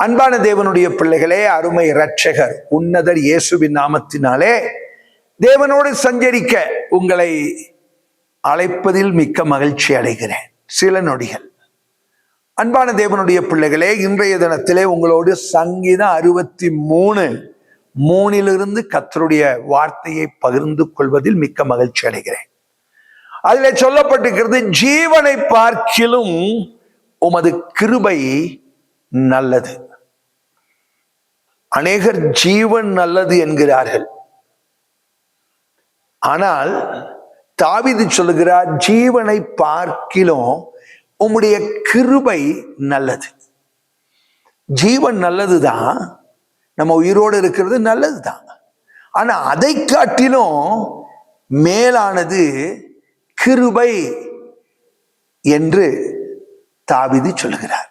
அன்பான தேவனுடைய பிள்ளைகளே, அருமை இரட்சகர் உன்னதர் இயேசுவின் நாமத்தினாலே தேவனோடு சஞ்சரிக்க உங்களை அழைப்பதில் மிக்க மகிழ்ச்சி அடைகிறேன். சில நொடிகள். அன்பான தேவனுடைய பிள்ளைகளே, இன்றைய தினத்திலே உங்களோடு சங்கீதம் 63:3 கர்த்தருடைய வார்த்தையை பகிர்ந்து கொள்வதில் மிக்க மகிழ்ச்சி அடைகிறேன். அதிலே சொல்லப்பட்டிருக்கிறது, ஜீவனை பார்க்கிலும் உமது கிருபை நல்லது. அநேகர் ஜீவன் நல்லது என்கிறார்கள். ஆனால் தாவீது சொல்லுகிறார், ஜீவனை பார்க்கிலும் உம்முடைய கிருபை நல்லது. ஜீவன் நல்லதுதான், நம்ம உயிரோடு இருக்கிறது நல்லதுதான். ஆனா அதை காட்டிலும் மேலானது கிருபை என்று தாவீது சொல்லுகிறார்.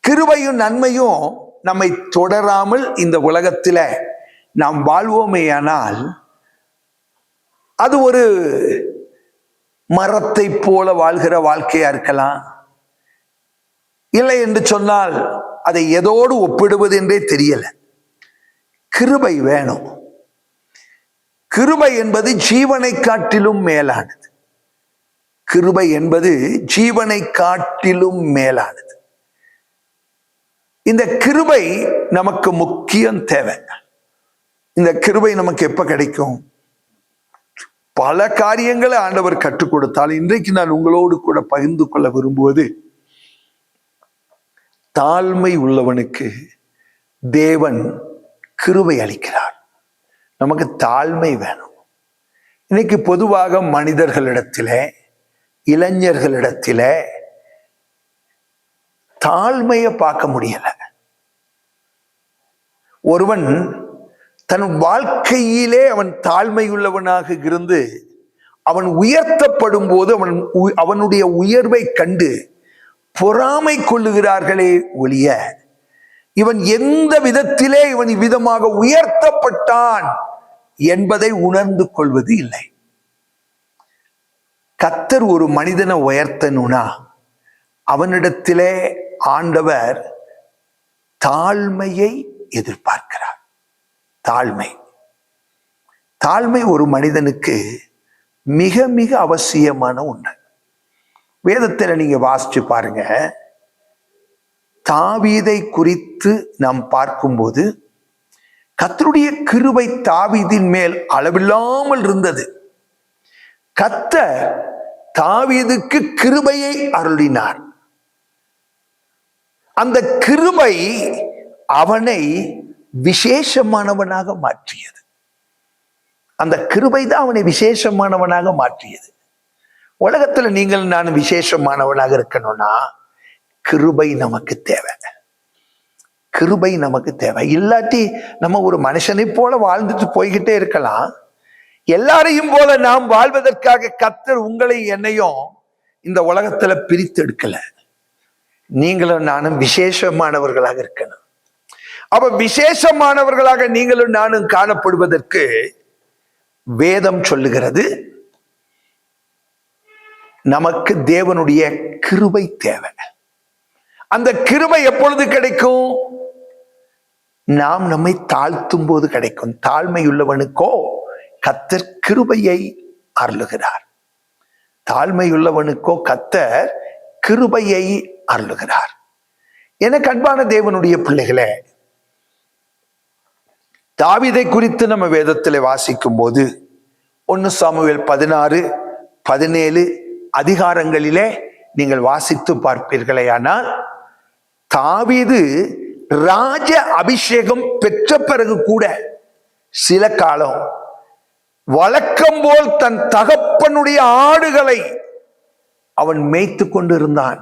கிருபையும் நன்மையும் நம்மை தொடராமல் இந்த உலகத்தில நாம் வாழ்வோமேயானால் அது ஒரு மரத்தை போல வாழ்கிற வாழ்க்கையா இருக்கலாம். இல்லை என்று சொன்னால் அதை எதோடு ஒப்பிடுவது என்றே தெரியல. கிருபை வேணும். கிருபை என்பது ஜீவனை காட்டிலும் மேலானது. கிருபை என்பது ஜீவனை காட்டிலும் மேலானது. இந்த கிருபை நமக்கு முக்கியம் தேவை. இந்த கிருபை நமக்கு எப்ப கிடைக்கும்? பல காரியங்களை ஆண்டவர் கற்றுக் கொடுத்தால், இன்றைக்கு நான் உங்களோடு கூட பகிர்ந்து கொள்ள விரும்புவது, தாழ்மை உள்ளவனுக்கு தேவன் கிருபை அளிக்கிறார். நமக்கு தாழ்மை வேணும். இன்னைக்கு பொதுவாக மனிதர்களிடத்திலே, இளைஞர்களிடத்திலே தாழ்மையை பார்க்க முடியல. ஒருவன் தன் வாழ்க்கையிலே அவன் தாழ்மை உள்ளவனாக இருந்து அவன் உயர்த்தப்படும் போது அவனுடைய உயர்வை கண்டு பொறாமை கொள்ளுகிறார்களே ஒழிய, இவன் எந்த விதத்திலே இவன் இவ்விதமாக உயர்த்தப்பட்டான் என்பதை உணர்ந்து கொள்வது இல்லை. கர்த்தர் ஒரு மனிதனை உயர்த்தணும்னா அவனிடத்திலே ஆண்டவர் தாழ்மையை எதிர்பார்க்கிறார். தாழ்மை ஒரு மனிதனுக்கு மிக மிக அவசியமான ஒன்று. வேதத்தில் நீங்க வாசிச்சு பாருங்க. தாவீதை குறித்து நாம் பார்க்கும்போது கர்த்தருடைய கிருபை தாவீதின் மேல் அளவில்லாமல் இருந்தது. கர்த்தர் தாவீதுக்கு கிருபையை அருளினார். அந்த கிருபை அவனை விசேஷமானவனாக மாற்றியது. அந்த கிருபை தான் அவனை விசேஷமானவனாக மாற்றியது. உலகத்துல நீங்கள் நான் விசேஷமானவனாக இருக்கணும்னா கிருபை நமக்கு தேவை. கிருபை நமக்கு தேவை. இல்லாட்டி நம்ம ஒரு மனுஷனை போல வாழ்ந்துட்டு போய்கிட்டே இருக்கலாம். எல்லாரையும் போல நாம் வாழ்வதற்காக கர்த்தர் உங்களை என்னையும் இந்த உலகத்துல பிரித்து எடுக்கல. நீங்களும் நானும் விசேஷமானவர்களாக இருக்கணும். அப்ப விசேஷமானவர்களாக நீங்களும் நானும் காணப்படுவதற்கு வேதம் சொல்லுகிறது, நமக்கு தேவனுடைய கிருபை தேவை. அந்த கிருபை எப்பொழுது கிடைக்கும்? நாம் நம்மை தாழ்த்தும் போது கிடைக்கும். தாழ்மை உள்ளவனுக்கோ கர்த்தர் கிருபையை அருளுகிறார். தாழ்மையுள்ளவனுக்கோ கர்த்தர் கிருபையை அருளுகிறார். எனக்கு அன்பான தேவனுடைய பிள்ளைகளே, தாவீதை குறித்து நம்ம வேதத்தில் வாசிக்கும் போது 1 சாமுவேல் 16-17 அதிகாரங்களிலே நீங்கள் வாசித்து பார்ப்பீர்களே, ஆனால் தாவீது ராஜ அபிஷேகம் பெற்ற பிறகு கூட சில காலம் வழக்கம் போல் தன் தகப்பனுடைய ஆடுகளை அவன் மேய்த்து கொண்டிருந்தான்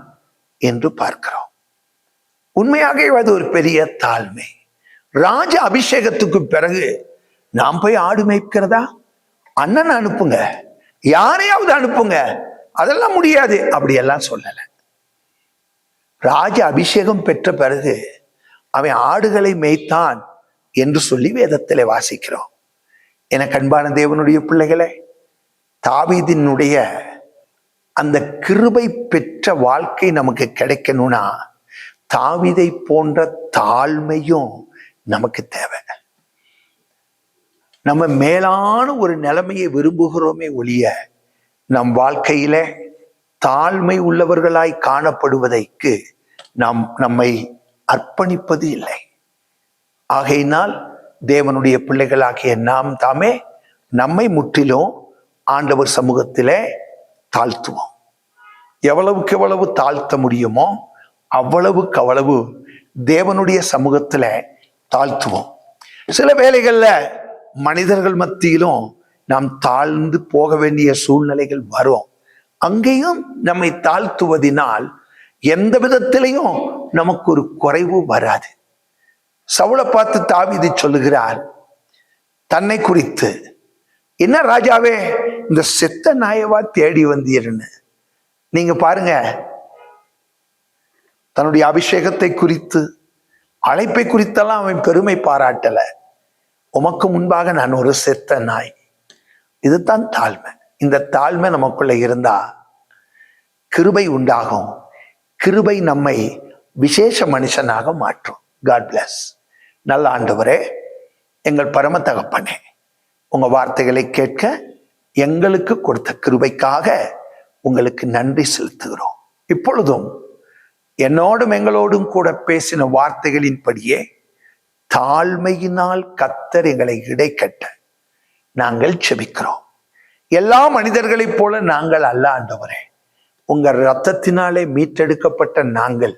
என்று பார்க்கிறோம். உண்மையாகவே அது ஒரு பெரிய தாழ்மை. ராஜ அபிஷேகத்துக்கு பிறகு நாம் போய் ஆடு மேய்க்கிறதா? அண்ணன் அனுப்புங்க, யாரையாவது அனுப்புங்க, அதெல்லாம் முடியாது, அப்படியெல்லாம் சொல்லல. ராஜ அபிஷேகம் பெற்ற பிறகு அவன் ஆடுகளை மேய்த்தான் என்று சொல்லி வேதத்திலே வாசிக்கிறோம். எனக்கு அன்பான தேவனுடைய பிள்ளைகளே, தாவீதினுடைய அந்த கிருபை பெற்ற வாழ்க்கை நமக்கு கிடைக்கணும்னா தாவீதை போன்ற தாழ்மையும் நமக்கு தேவை. நம்ம மேலான ஒரு நிலைமையை விரும்புகிறோமே ஒழிய நம் வாழ்க்கையில தாழ்மை உள்ளவர்களாய் காணப்படுவதற்கு நாம் நம்மை அர்ப்பணிப்பது இல்லை. ஆகையினால் தேவனுடைய பிள்ளைகளாகிய நாம் தாமே நம்மை முற்றிலும் ஆண்டவர் சமூகத்திலே தாழ்த்துவோம். எவ்வளவுக்கு எவ்வளவு தாழ்த்த முடியுமோ அவ்வளவுக்கு அவ்வளவு தேவனுடைய சமூகத்துல தாழ்த்துவோம். சில வேளைகள்ல மனிதர்கள் மத்தியிலும் நாம் தாழ்ந்து போக வேண்டிய சூழ்நிலைகள் வரும். அங்கேயும் நம்மை தாழ்த்துவதினால் எந்த விதத்திலையும் நமக்கு ஒரு குறைவு வராது. சவுலை பார்த்து தாவீது சொல்லுகிறார் தன்னை குறித்து, என்ன ராஜாவே இந்த செத்த நாயவா தேடி வந்தீர்னு. நீங்க பாருங்க, தன்னுடைய அபிஷேகத்தை குறித்து அழைப்பை குறித்தெல்லாம் அவன் பெருமை பாராட்டல. உமக்கு முன்பாக நான் ஒரு செத்த நாய். இதுதான் தாழ்மை. இந்த தாழ்மை நமக்குள்ள இருந்தா கிருபை உண்டாகும். கிருபை நம்மை விசேஷ மனுஷனாக மாற்றும். God bless. நல்ல ஆண்டவரே, எங்கள் பரம தகப்பனே, உங்க வார்த்தைகளை கேட்க எங்களுக்கு கொடுத்த கிருபைக்காக உங்களுக்கு நன்றி செலுத்துகிறோம். இப்பொழுதும் என்னோடும் எங்களோடும் கூட பேசின வார்த்தைகளின்படியே தாழ்மையினால் கர்த்தர் எங்களை இடைக்கட்ட நாங்கள் செபிக்கிறோம். எல்லா மனிதர்களைப் போல நாங்கள் அல்ல ஆண்டவரே. உங்க இரத்தத்தினாலே மீட்டெடுக்கப்பட்ட நாங்கள்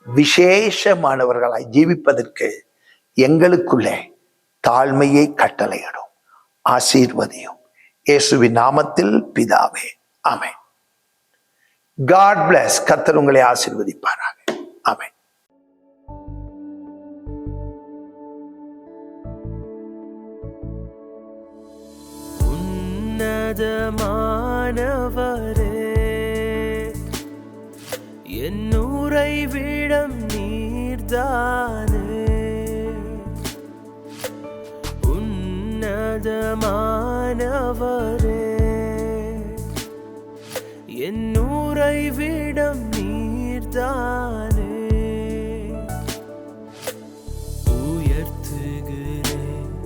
விசேஷமானவர்களாய் ஜீவிப்பதற்கு எங்களுக்குள்ளே தாழ்மையை கட்டளையிடும். ஆசீர்வதியும். இயேசுவின் நாமத்தில் பிதாவே, ஆமென். God plus. கர்த்தர் உங்களை ஆசீர்வதிப்பாராக. ஆமென். உன்னதமானவரே, என் உறைவிடம் நீர்தானே. உன்னதமானவரே, என் உறைவிடம் நீர்தானே. உயர்த்துகிறேன்,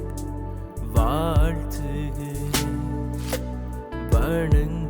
வாழ்த்துகிறேன், வணங்குகிறேன்.